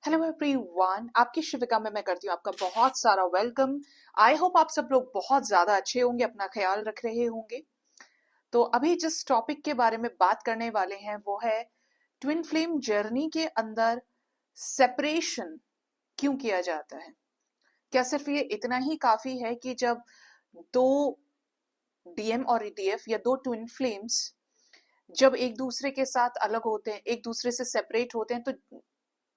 Hello everyone, आपकी शिविका में मैं करती हूँ आपका बहुत सारा वेलकम। आई होप आप सब लोग बहुत ज्यादा अच्छे होंगे, अपना ख्याल रख रहे होंगे। तो अभी जिस टॉपिक के बारे में बात करने वाले हैं वो है ट्विन फ्लेम जर्नी के अंदर सेपरेशन क्यों किया जाता है। क्या सिर्फ ये इतना ही काफी है कि जब दो डीएम और ईडीएफ या दो ट्विन फ्लेम्स जब एक दूसरे के साथ अलग होते हैं, एक दूसरे से सेपरेट होते हैं, तो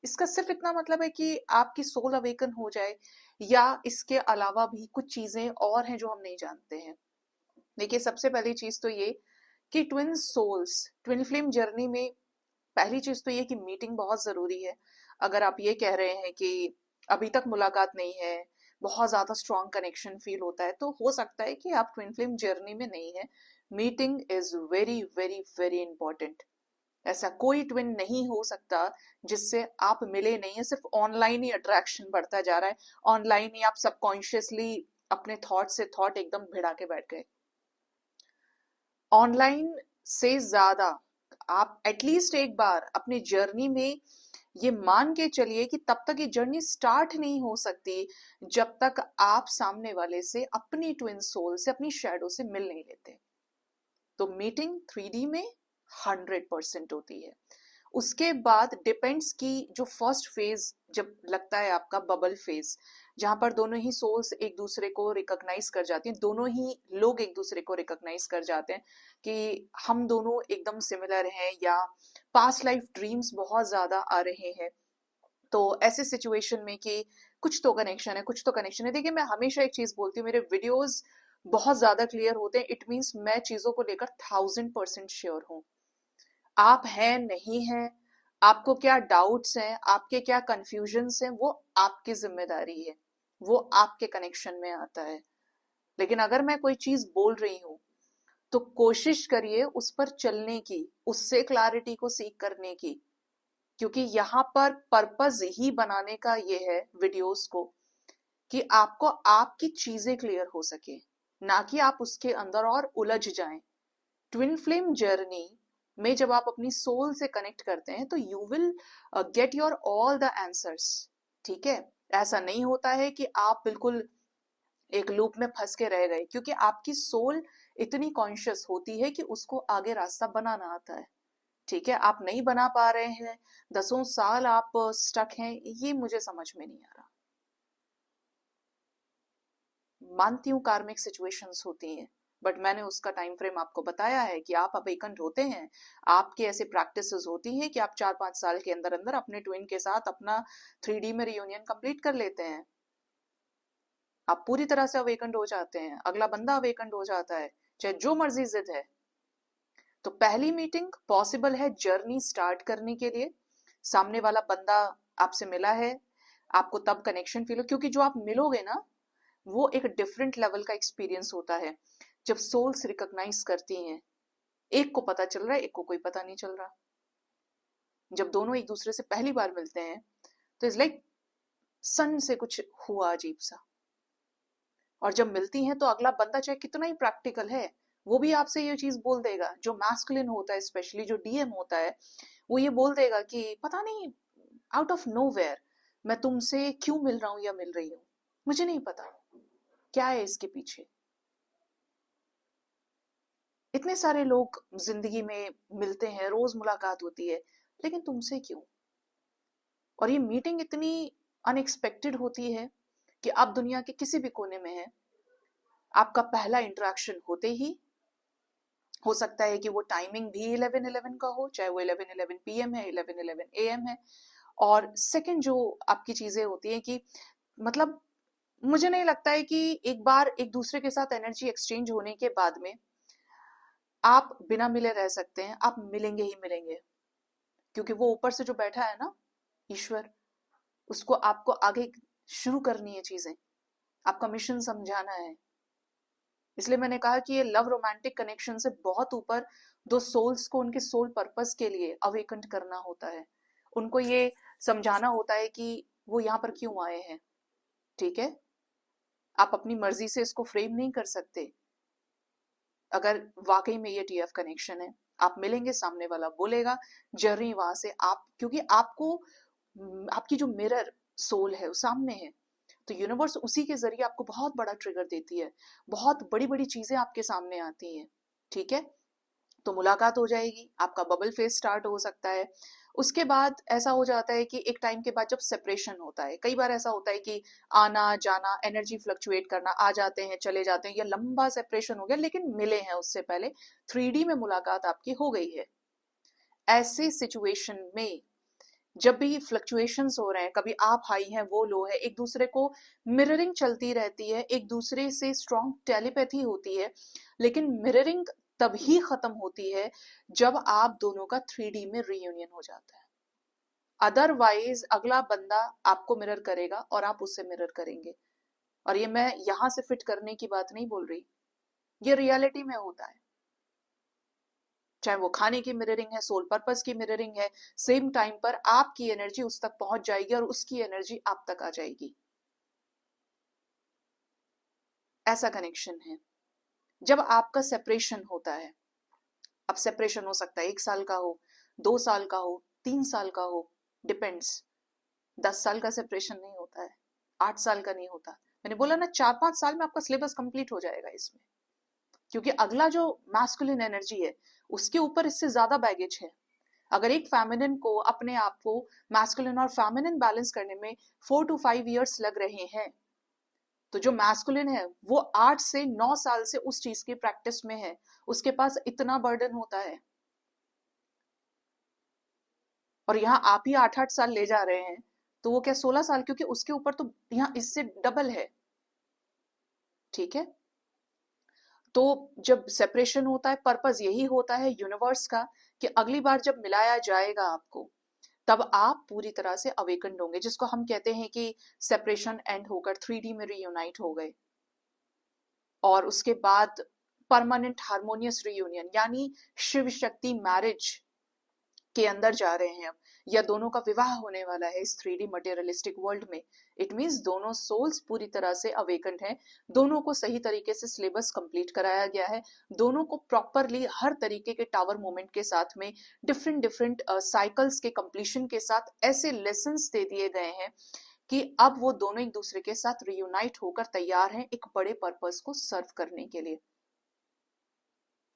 इसका सिर्फ इतना मतलब है कि आपकी सोल अवेकन हो जाए, या इसके अलावा भी कुछ चीजें और हैं जो हम नहीं जानते हैं। देखिए, सबसे पहली चीज तो ये कि twin souls twin flame journey में पहली चीज तो ये कि मीटिंग बहुत जरूरी है। अगर आप ये कह रहे हैं कि अभी तक मुलाकात नहीं है, बहुत ज्यादा स्ट्रॉन्ग कनेक्शन फील होता है, तो हो सकता है कि आप ट्विन फ्लेम जर्नी में नहीं है। Meeting is very very very important. ऐसा कोई ट्विन नहीं हो सकता जिससे आप मिले नहीं है, सिर्फ ऑनलाइन ही अट्रैक्शन बढ़ता जा रहा है। ऑनलाइन ही आप सबकॉन्शियसली अपने थॉट से थॉट एकदम भिड़ा के बैठ गए। ऑनलाइन से ज्यादा आप एटलीस्ट एक बार अपनी जर्नी में ये मान के चलिए कि तब तक ये जर्नी स्टार्ट नहीं हो सकती जब तक आप सामने वाले से, अपनी ट्विन सोल से, अपनी शैडो से मिल नहीं लेते। तो मीटिंग 3D में 100% होती है। उसके बाद डिपेंड्स की जो फर्स्ट फेज जब लगता है आपका बबल फेज, जहां पर दोनों ही सोल्स एक दूसरे को रिकॉग्नाइज कर जाती हैं, दोनों ही लोग एक दूसरे को रिकॉग्नाइज कर जाते हैं कि हम दोनों एकदम सिमिलर हैं, या पास्ट लाइफ ड्रीम्स बहुत ज्यादा आ रहे हैं। तो ऐसे सिचुएशन में कि कुछ तो कनेक्शन है, कुछ तो कनेक्शन है। देखिए, मैं हमेशा एक चीज बोलती हूँ, मेरे वीडियोस बहुत ज्यादा क्लियर होते हैं। इट मीन्स मैं चीजों को लेकर 1000% श्योर हूँ। आप हैं नहीं हैं, आपको क्या डाउट्स हैं, आपके क्या कंफ्यूजन्स हैं, वो आपकी जिम्मेदारी है, वो आपके कनेक्शन में आता है। लेकिन अगर मैं कोई चीज बोल रही हूँ तो कोशिश करिए उस पर चलने की, उससे क्लैरिटी को सीख करने की, क्योंकि यहाँ पर पर्पस ही बनाने का ये है वीडियोस को कि आपको आपकी चीजें क्लियर हो सके, ना कि आप उसके अंदर और उलझ जाएं। ट्विन फ्लेम जर्नी में जब आप अपनी सोल से कनेक्ट करते हैं तो you will get your all the answers. ठीक है, ऐसा नहीं होता है कि आप बिल्कुल एक लूप में फंस के रह गए, क्योंकि आपकी सोल इतनी कॉन्शियस होती है कि उसको आगे रास्ता बनाना आता है। ठीक है, आप नहीं बना पा रहे हैं, 10 साल आप स्टक हैं, ये मुझे समझ में नहीं आ रहा। मानती हूँ कार्मिक सिचुएशंस होती हैं, बट मैंने उसका टाइम फ्रेम आपको बताया है कि आप अवेकंट होते हैं। आपके ऐसे प्रैक्टिसेस होती हैं कि आप 4-5 साल के अंदर अंदर अपने ट्विन के साथ अपना 3D में रियूनियन कंप्लीट कर लेते हैं। आप पूरी तरह से अवेकंट हो जाते हैं, अगला बंदा अवेकंट हो जाता है, चाहे जो मर्जी जिद है। तो पहली मीटिंग पॉसिबल है जर्नी स्टार्ट करने के लिए। सामने वाला बंदा आपसे मिला है, आपको तब कनेक्शन फील हो, क्योंकि जो आप मिलोगे ना, वो एक डिफरेंट लेवल का एक्सपीरियंस होता है जब सोल्स रिकॉग्नाइज करती हैं। एक को पता चल रहा है, एक को कोई पता नहीं चल रहा। जब दोनों एक दूसरे से पहली बार मिलते हैं तो इट्स लाइक सन से कुछ हुआ अजीब सा। और जब मिलती हैं तो अगला बंदा चाहे कितना ही प्रैक्टिकल है, वो भी आपसे ये चीज बोल देगा। जो मैस्कुलिन होता है, स्पेशली जो डीएम होता है, वो ये बोल देगा कि पता नहीं, आउट ऑफ नोवेयर मैं तुमसे क्यों मिल रहा हूं या मिल रही हूं, मुझे नहीं पता क्या है इसके पीछे। इतने सारे लोग जिंदगी में मिलते हैं, रोज मुलाकात होती है, लेकिन तुमसे क्यों? और ये मीटिंग इतनी अनएक्सपेक्टेड होती है कि आप दुनिया के किसी भी कोने में हैं, आपका पहला इंटरेक्शन होते ही हो सकता है कि वो टाइमिंग भी 11:11 का हो, चाहे वो 11:11 PM है, 11:11 AM है। और सेकंड जो आपकी चीजें होती हैं कि मतलब, मुझे नहीं लगता है कि एक बार एक दूसरे के साथ एनर्जी एक्सचेंज होने के बाद में आप बिना मिले रह सकते हैं। आप मिलेंगे ही मिलेंगे, क्योंकि वो ऊपर से जो बैठा है ना, ईश्वर, उसको आपको आगे शुरू करनी है चीजें, आपका मिशन समझाना है। इसलिए मैंने कहा कि ये लव रोमांटिक कनेक्शन से बहुत ऊपर दो सोल्स को उनके सोल पर्पस के लिए अवेकन करना होता है। उनको ये समझाना होता है कि वो यहाँ पर क्यों आए हैं। ठीक है, आप अपनी मर्जी से इसको फ्रेम नहीं कर सकते। अगर वाकई में ये टीएफ कनेक्शन है, आप मिलेंगे, सामने वाला बोलेगा, जर्नी वहां से आप, क्योंकि आपको आपकी जो मिरर सोल है वो सामने है, तो यूनिवर्स उसी के जरिए आपको बहुत बड़ा ट्रिगर देती है, बहुत बड़ी बड़ी चीजें आपके सामने आती हैं। ठीक है, तो मुलाकात हो जाएगी, आपका बबल फेज स्टार्ट हो सकता है। उसके बाद ऐसा हो जाता है कि एक टाइम के बाद जब सेपरेशन होता है, कई बार ऐसा होता है कि आना जाना, एनर्जी फ्लक्चुएट करना, आ जाते हैं चले जाते हैं, या लंबा सेपरेशन हो गया लेकिन मिले हैं उससे पहले, 3D में मुलाकात आपकी हो गई है। ऐसे सिचुएशन में जब भी फ्लक्चुएशंस हो रहे हैं, कभी आप हाई हैं वो लो है, एक दूसरे को मिररिंग चलती रहती है, एक दूसरे से स्ट्रॉन्ग टेलीपैथी होती है, लेकिन मिररिंग तभी खत्म होती है जब आप दोनों का 3D में रीयूनियन हो जाता है। अदरवाइज अगला बंदा आपको मिरर करेगा और आप उससे मिरर करेंगे। और ये मैं यहां से फिट करने की बात नहीं बोल रही, ये रियलिटी में होता है। चाहे वो खाने की मिररिंग है, सोल पर्पस की मिररिंग है, सेम टाइम पर आपकी एनर्जी उस तक पहुंच जाएगी और उसकी एनर्जी आप तक आ जाएगी। ऐसा कनेक्शन है। जब आपका सेपरेशन होता है, अब सेपरेशन हो सकता है 1 साल का हो, 2 साल का हो, 3 साल का हो, डिपेंड्स। 10 साल का सेपरेशन नहीं होता है, 8 साल का नहीं होता। मैंने बोला ना 4-5 साल में आपका सिलेबस कंप्लीट हो जाएगा इसमें, क्योंकि अगला जो मैस्कुलिन एनर्जी है उसके ऊपर इससे ज्यादा बैगेज है। अगर एक फेमिनिन को अपने आप को मैस्कुलिन और फेमिनिन बैलेंस करने में 4 to 5 years लग रहे हैं, तो जो मैस्कुलिन है वो 8 से 9 साल से उस चीज की प्रैक्टिस में है, उसके पास इतना बर्डन होता है। और यहाँ आप ही 8-8 साल ले जा रहे हैं, तो वो क्या 16 साल, क्योंकि उसके ऊपर तो यहाँ इससे डबल है। ठीक है, तो जब सेपरेशन होता है, पर्पस यही होता है यूनिवर्स का कि अगली बार जब मिलाया जाएगा आपको, तब आप पूरी तरह से अवेकन्ड होंगे, जिसको हम कहते हैं कि सेपरेशन एंड होकर 3D में रीयूनाइट हो गए। और उसके बाद परमानेंट हार्मोनियस रीयूनियन, यानी शिव शक्ति मैरिज के अंदर जा रहे हैं अब, या दोनों का विवाह होने वाला है इस 3D मटेरियलिस्टिक वर्ल्ड में। इट मींस दोनों सोल्स पूरी तरह से अवेकन्ड हैं, दोनों को सही तरीके से सिलेबस कंप्लीट कराया गया है, दोनों को प्रॉपरली हर तरीके के टावर मूवमेंट के साथ में, डिफरेंट डिफरेंट साइकिल्स के कंप्लीशन के साथ ऐसे लेसन्स दे दिए गए हैं कि अब वो दोनों एक दूसरे के साथ रियूनाइट होकर तैयार हैं एक बड़े पर्पस को सर्व करने के लिए।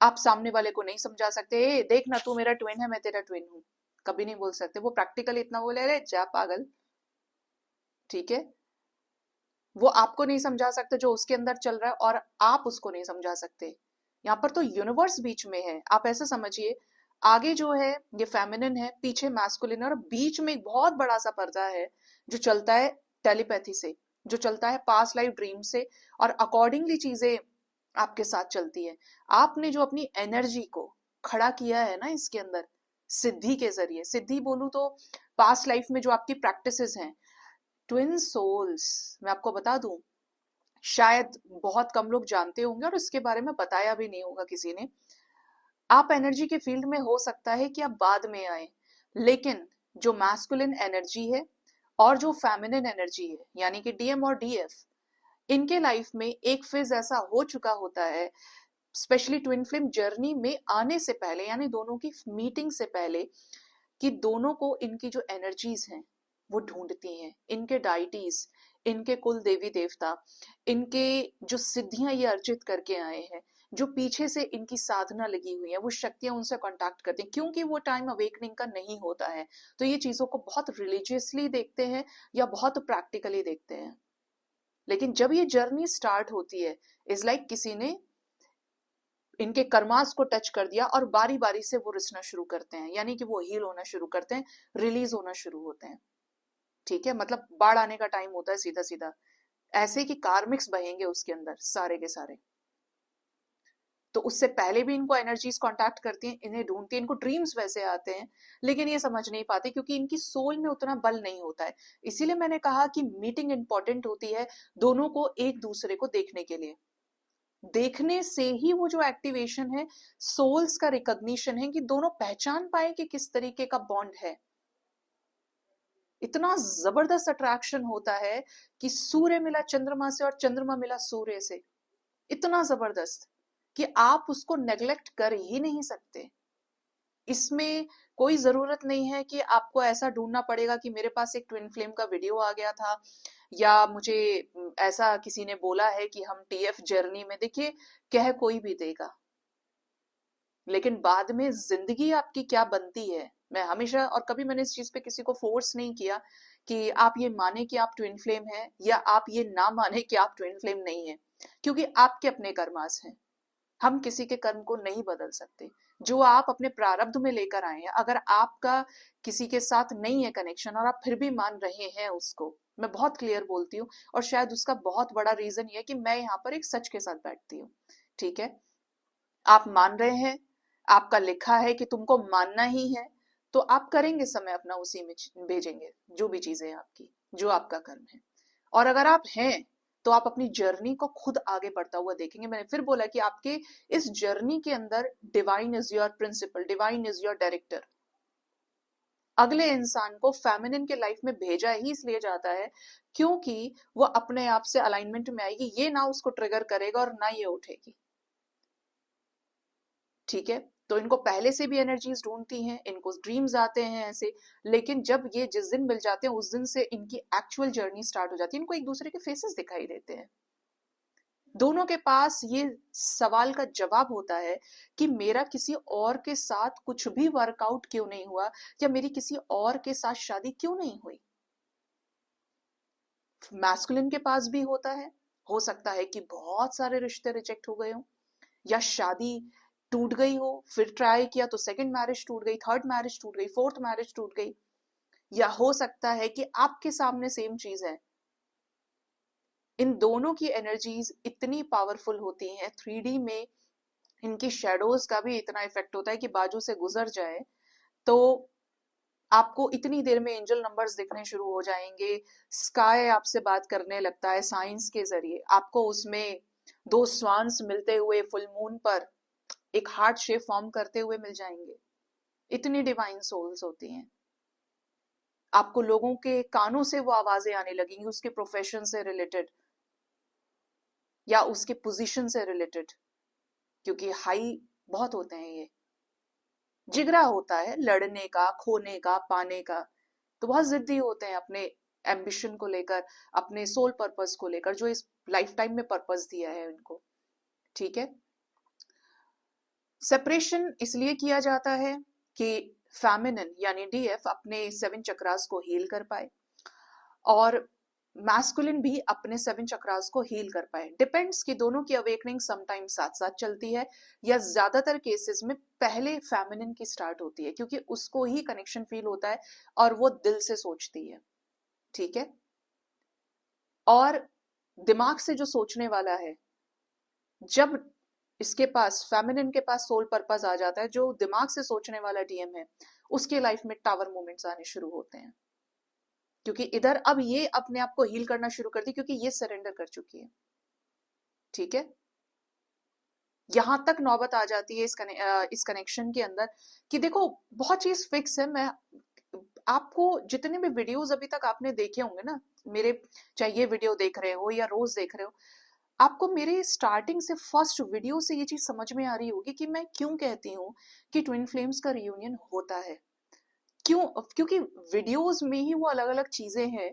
आप सामने वाले को नहीं समझा सकते, ए देख ना तू मेरा ट्विन है, मैं तेरा ट्विन हूं, कभी नहीं बोल सकते। वो प्रैक्टिकली इतना बोले, अरे जा पागल। ठीक है, वो आपको नहीं समझा सकते जो उसके अंदर चल रहा है, और आप उसको नहीं समझा सकते। यहाँ पर तो यूनिवर्स बीच में है, आप ऐसा समझिए। आगे जो है ये फेमिनिन है, पीछे मैस्कुलिन है, और बीच में एक बहुत बड़ा सा पर्दा है जो चलता है टेलीपैथी से, जो चलता है पास्ट लाइफ ड्रीम से, और अकॉर्डिंगली चीजें आपके साथ चलती है। आपने जो अपनी एनर्जी को खड़ा किया है ना इसके अंदर, सिद्धि के जरिए, सिद्धि बोलूं तो पास्ट लाइफ में जो आपकी प्रैक्टिसेस हैं, ट्विन सोल्स, मैं आपको बता दूं, शायद बहुत कम लोग जानते होंगे और इसके बारे में बताया भी नहीं होगा किसी ने। आप एनर्जी के फील्ड में हो सकता है कि आप बाद में आए, लेकिन जो मैस्कुलिन एनर्जी है और जो फेमिनिन एनर्जी है, यानी कि डीएम और डीएफ, इनके लाइफ में एक फेज ऐसा हो चुका होता है, स्पेशली ट्विन फ्लेम जर्नी में आने से पहले, यानी दोनों की मीटिंग से पहले, कि दोनों को इनकी जो एनर्जीज हैं वो ढूंढती हैं, इनके डाइटीज, इनके कुल देवी देवता, इनके जो सिद्धियां ये अर्जित करके आए हैं, जो पीछे से इनकी साधना लगी हुई है, वो शक्तियां उनसे कांटेक्ट करती हैं, क्योंकि वो टाइम अवेकनिंग का नहीं होता है। तो ये चीजों को बहुत रिलीजियसली देखते हैं या बहुत प्रैक्टिकली देखते हैं। लेकिन जब ये जर्नी स्टार्ट होती है, इज लाइक किसी ने इनके कर्मास को टच कर दिया और बारी बारी से वो रिसना शुरू करते हैं, यानी कि वो हील होना शुरू करते हैं, रिलीज होना शुरू होते हैं। ठीक है, मतलब बाढ़ आने का टाइम होता है सीधा सीधा, ऐसे कि कार्मिक्स बहेंगे उसके अंदर सारे के सारे। तो उससे पहले भी इनको एनर्जीज कांटेक्ट करती हैं, इन्हें ढूंढती हैं, इनको ड्रीम्स वैसे आते हैं, लेकिन ये समझ नहीं पाते क्योंकि इनकी सोल में उतना बल नहीं होता है। इसीलिए मैंने कहा कि मीटिंग इंपॉर्टेंट होती है दोनों को एक दूसरे को देखने के लिए। देखने से ही वो जो एक्टिवेशन है, सोल्स का रिकॉग्निशन है, कि दोनों पहचान पाए कि किस तरीके का बॉन्ड है। इतना जबरदस्त अट्रैक्शन होता है कि सूर्य मिला चंद्रमा से और चंद्रमा मिला सूर्य से, इतना जबरदस्त कि आप उसको नेग्लेक्ट कर ही नहीं सकते। इसमें कोई जरूरत नहीं है कि आपको ऐसा ढूंढना पड़ेगा कि मेरे पास एक ट्विन फ्लेम का वीडियो आ गया था, या मुझे ऐसा किसी ने बोला है कि हम टीएफ जर्नी में, देखिए कह कोई भी देगा, लेकिन बाद में जिंदगी आपकी क्या बनती है। मैं हमेशा, और कभी मैंने इस चीज पे किसी को फोर्स नहीं किया कि आप ये माने कि आप ट्विन फ्लेम हैं, या आप ये ना माने कि आप ट्विन फ्लेम नहीं है, क्योंकि आपके अपने कर्मास हैं। हम किसी के कर्म को नहीं बदल सकते। जो आप अपने प्रारब्ध में लेकर आए हैं, अगर आपका किसी के साथ नहीं है कनेक्शन और आप फिर भी मान रहे हैं उसको, मैं बहुत क्लियर बोलती हूँ, और शायद उसका बहुत बड़ा रीजन ये है कि मैं यहाँ पर एक सच के साथ बैठती हूँ। ठीक है, आप मान रहे हैं, आपका लिखा है कि तुमको मानना ही है, तो आप करेंगे समय अपना उसी में भेजेंगे, जो भी चीजें हैं आपकी, जो आपका कर्म है। और अगर आप हैं तो आप अपनी जर्नी को खुद आगे बढ़ता हुआ देखेंगे। मैंने फिर बोला कि आपके इस जर्नी के अंदर divine is your principal, divine is your director. अगले इंसान को फेमिनिन के लाइफ में भेजा ही इसलिए जाता है क्योंकि वो अपने आप से अलाइनमेंट में आएगी, ये ना उसको ट्रिगर करेगा और ना ये उठेगी। ठीक है, तो इनको पहले से भी एनर्जीज ढूंढती हैं, इनको ड्रीम्स आते हैं ऐसे, लेकिन जब ये जिस दिन मिल जाते हैं उस दिन से इनकी एक्चुअल जर्नी स्टार्ट हो जाती है। इनको एक दूसरे के फेसेस दिखाई देते हैं, दोनों के पास ये सवाल का जवाब होता है कि मेरा किसी और के साथ कुछ भी वर्कआउट क्यों नहीं हुआ, या मेरी किसी और के साथ शादी क्यों नहीं हुई। मैस्कुलिन के पास भी होता है, हो सकता है कि बहुत सारे रिश्ते रिजेक्ट हो गए हों, या शादी टूट गई हो, फिर ट्राई किया तो सेकंड मैरिज टूट गई, थर्ड मैरिज टूट गई, फोर्थ मैरिज टूट गई। या हो सकता है कि आपके सामने सेम चीज है। इन दोनों की एनर्जीज इतनी पावरफुल होती हैं, 3D में इनकी शेडोज का भी इतना इफेक्ट होता है कि बाजू से गुजर जाए तो आपको इतनी देर में एंजल नंबर्स दिखने शुरू हो जाएंगे, स्काई आपसे बात करने लगता है साइंस के जरिए, आपको उसमें दो स्वान्स मिलते हुए फुल मून पर एक हार्ट शेप फॉर्म करते हुए मिल जाएंगे। इतनी डिवाइन सोल्स होती हैं। आपको लोगों के कानों से वो आवाजें आने लगेंगी उसके प्रोफेशन से रिलेटेड या उसके पोजीशन से रिलेटेड, क्योंकि हाई बहुत होते हैं ये, जिगरा होता है लड़ने का, खोने का, पाने का, तो बहुत जिद्दी होते हैं अपने एम्बिशन को लेकर, अपने सोल पर्पस को लेकर, जो इस लाइफ टाइम में पर्पस दिया है उनको। ठीक है, सेपरेशन इसलिए किया जाता है कि फेमिनिन यानी डीएफ अपने 7 चक्रास को हील कर पाए और मैस्कुलिन भी अपने 7 चक्रास को हील कर पाए। डिपेंड्स कि दोनों की अवेकनिंग समटाइम्स साथ साथ चलती है, या ज्यादातर केसेस में पहले फेमिनिन की स्टार्ट होती है, क्योंकि उसको ही कनेक्शन फील होता है और वो दिल से सोचती है। ठीक है, और दिमाग से जो सोचने वाला है, जब इसके पास फेमिनिन के पास सोल पर्पस आ जाता है, जो दिमाग से सोचने वाला डीएम है, उसके लाइफ में टावर मोमेंट्स आने शुरू होते हैं, क्योंकि इधर अब ये अपने आप को हील करना शुरू कर दी, क्योंकि ये सरेंडर कर चुकी है। ठीक है, यहां तक नौबत आ जाती है इस कनेक्शन के अंदर कि देखो बहुत चीज फिक्स है। मैं आपको जितने भी वीडियोस अभी तक आपने देखे होंगे ना मेरे, चाहे ये वीडियो देख रहे हो या रोज देख रहे हो, आपको मेरे स्टार्टिंग से फर्स्ट वीडियो से ये चीज समझ में आ रही होगी कि मैं क्यों कहती हूँ कि ट्विन फ्लेम्स का रियूनियन होता है। क्यों? क्योंकि वीडियोस में ही वो अलग अलग चीजें हैं,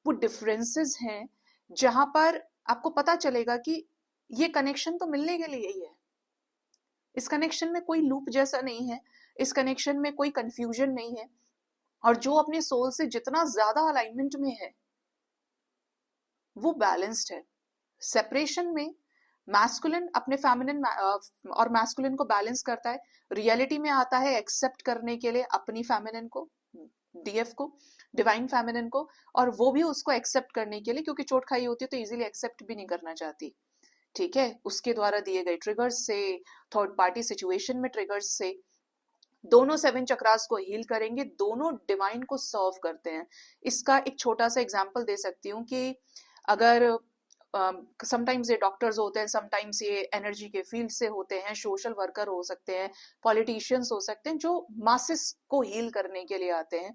वो डिफरेंसेस हैं, जहां पर आपको पता चलेगा कि ये कनेक्शन तो मिलने के लिए ही है। इस कनेक्शन में कोई लूप जैसा नहीं है, इस कनेक्शन में कोई कंफ्यूजन नहीं है, और जो अपने सोल से जितना ज्यादा अलाइनमेंट में है वो बैलेंस्ड है। सेपरेशन में मैस्कुलिन अपने फेमिनिन और मैस्कुलिन को बैलेंस करता है, रियलिटी में आता है एक्सेप्ट करने के लिए अपनी फेमिनिन को, डीएफ को, डिवाइन फेमिनिन को, और वो भी उसको एक्सेप्ट करने के लिए, क्योंकि चोट खाई होती है तो इजीली एक्सेप्ट भी नहीं करना चाहती। ठीक है, उसके द्वारा दिए गए ट्रिगर्स से, थर्ड पार्टी सिचुएशन में ट्रिगर्स से, दोनों 7 चक्रास को हील करेंगे, दोनों डिवाइन को सर्व करते हैं। इसका एक छोटा सा एग्जांपल दे सकती हूँ कि अगर समटाइम्स ये डॉक्टर्स होते हैं, समटाइम्स ये एनर्जी के फील्ड से होते हैं, सोशल वर्कर हो सकते हैं, पॉलिटिशियंस हो सकते हैं, जो मासेस को हील करने के लिए आते हैं।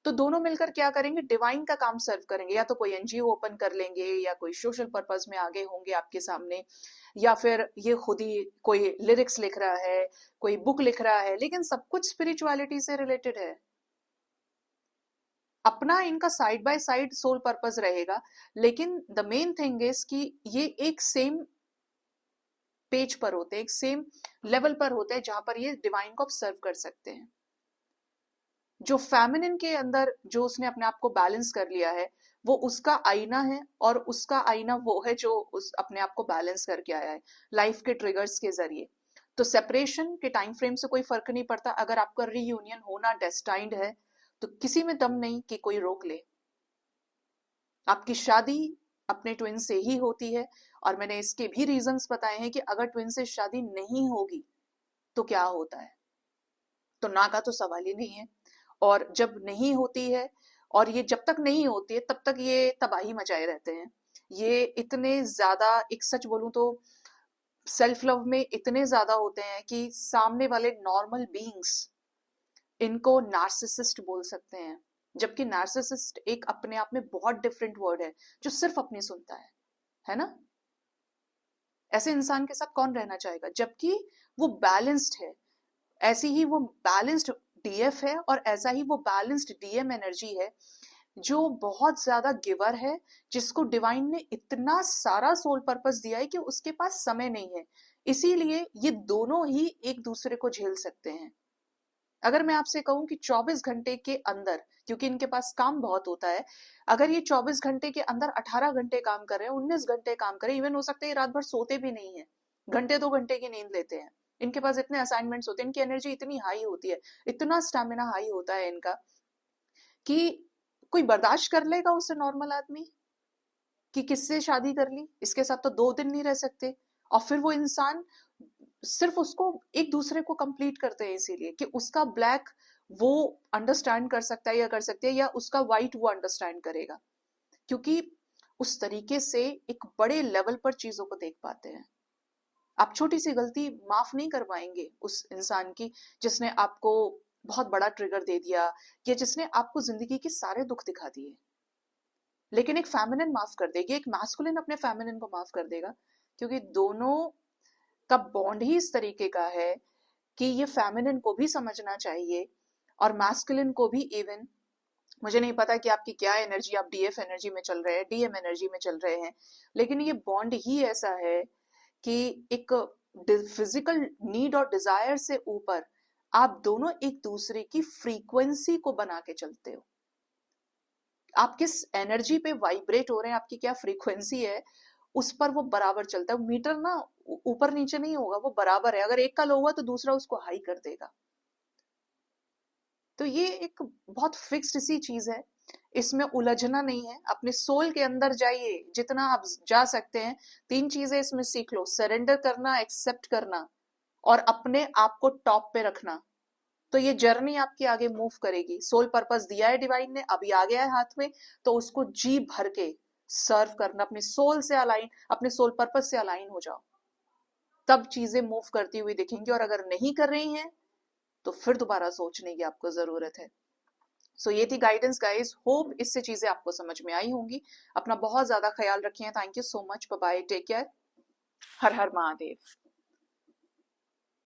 तो दोनों मिलकर क्या करेंगे, डिवाइन का काम सर्व करेंगे। या तो कोई एनजीओ ओपन कर लेंगे, या कोई सोशल पर्पस में आगे होंगे आपके सामने, या फिर ये खुद ही कोई लिरिक्स लिख रहा है, कोई बुक लिख रहा है, लेकिन सब कुछ स्पिरिचुअलिटी से रिलेटेड है। अपना इनका side by side soul purpose रहेगा, लेकिन द मेन थिंग इज कि ये एक सेम पेज पर होते हैं, एक सेम लेवल पर होते हैं, जहां पर ये डिवाइन को ऑब्जर्व कर सकते हैं। जो फेमिनिन के अंदर जो उसने अपने आप को बैलेंस कर लिया है, वो उसका आईना है, और उसका आईना वो है जो उस अपने आप को बैलेंस करके आया है लाइफ के ट्रिगर्स के जरिए। तो सेपरेशन के टाइम फ्रेम से कोई फर्क नहीं पड़ता। अगर आपका रीयूनियन होना डेस्टाइंड है, तो किसी में दम नहीं कि कोई रोक ले। आपकी शादी अपने ट्विन से ही होती है, और मैंने इसके भी रीजंस बताए हैं कि अगर ट्विन से शादी नहीं होगी तो क्या होता है। तो ना का तो सवाल ही नहीं है। और जब नहीं होती है, और ये जब तक नहीं होती है तब तक ये तबाही मचाए रहते हैं। ये इतने ज्यादा, एक सच बोलूं तो सेल्फ लव में इतने ज्यादा होते हैं कि सामने वाले नॉर्मल बीइंग्स इनको नार्सिसिस्ट बोल सकते हैं। जबकि नार्सिसिस्ट एक अपने आप में बहुत डिफरेंट वर्ड है, जो सिर्फ अपनी सुनता है ना। ऐसे इंसान के साथ कौन रहना चाहेगा, जबकि वो बैलेंस्ड है। ऐसी ही वो बैलेंस्ड डीएफ है, और ऐसा ही वो बैलेंस्ड डीएम एनर्जी है, जो बहुत ज्यादा गिवर है, जिसको डिवाइन ने इतना सारा सोल पर्पस दिया है कि उसके पास समय नहीं है। इसीलिए ये दोनों ही एक दूसरे को झेल सकते हैं। अगर मैं आपसे कहूं कि 24 घंटे के अंदर, क्योंकि इनके पास काम बहुत होता है, अगर ये 24 घंटे के अंदर 18 घंटे काम कर रहे हैं, 19 घंटे काम करें, इवन हो सकता है रात भर सोते भी नहीं है, घंटे 2 घंटे की नींद लेते हैं। इनके पास इतने असाइनमेंट्स होते हैं, इनकी एनर्जी इतनी हाई होती है, इतना स्टेमिना हाई होता है इनका, कि कोई बर्दाश्त कर लेगा उससे नॉर्मल आदमी कि किससे शादी कर ली, इसके साथ तो 2 दिन नहीं रह सकते। और फिर वो इंसान सिर्फ उसको एक दूसरे को कंप्लीट करते हैं, इसीलिए कि उसका ब्लैक वो अंडरस्टैंड कर सकता है या कर सकती है, या उसका वाइट वो अंडरस्टैंड करेगा, क्योंकि उस तरीके से एक बड़े लेवल पर चीजों को देख पाते हैं। आप छोटी सी गलती माफ नहीं कर पाएंगे उस इंसान की, जिसने आपको बहुत बड़ा ट्रिगर दे दिया, या जिसने आपको जिंदगी के सारे दुख दिखा दिए। लेकिन एक फेमिनिन माफ कर देगी, एक मैस्कुलिन अपने फेमिनिन को माफ कर देगा, क्योंकि दोनों का बॉन्ड ही इस तरीके का है कि ये फेमिनिन को भी समझना चाहिए, और मैस्कुलिन को भी। इवन मुझे नहीं पता कि आपकी क्या एनर्जी, आप डीएफ एनर्जी में चल रहे हैं, डीएम एनर्जी में चल रहे हैं, लेकिन ये बॉन्ड ही ऐसा है कि एक फिजिकल नीड और डिजायर से ऊपर आप दोनों एक दूसरे की फ्रीक्वेंसी को बना के चलते हो। आप किस एनर्जी पे वाइब्रेट हो रहे हैं, आपकी क्या फ्रीक्वेंसी है, उस पर वो बराबर चलता है। मीटर ना ऊपर नीचे नहीं होगा, वो बराबर है। अगर एक का लो हुआ तो दूसरा उसको हाई कर देगा। तो ये एक बहुत फिक्स्ड सी चीज है, इसमें उलझना नहीं है। अपने सोल के अंदर जाइए जितना आप जा सकते हैं। 3 चीजें इसमें सीख लो: सरेंडर करना, एक्सेप्ट करना, और अपने आप को टॉप पे रखना। तो ये जर्नी आपकी आगे मूव करेगी। सोल पर्पस दिया है डिवाइन ने, अभी आ गया है हाथ में, तो उसको जी भर के सर्व करना, अपने सोल से अलाइन, अपने सोल पर्पस से अलाइन हो जाओ, तब चीजें मूव करती हुई दिखेंगी। और अगर नहीं कर रही हैं तो फिर दोबारा सोचने की आपको जरूरत है। सो ये थी गाइडेंस गाइस, होप इससे चीजें आपको समझ में आई होंगी। अपना बहुत ज्यादा ख्याल रखिए। Thank you so much, bye bye, take care, हर हर महादेव।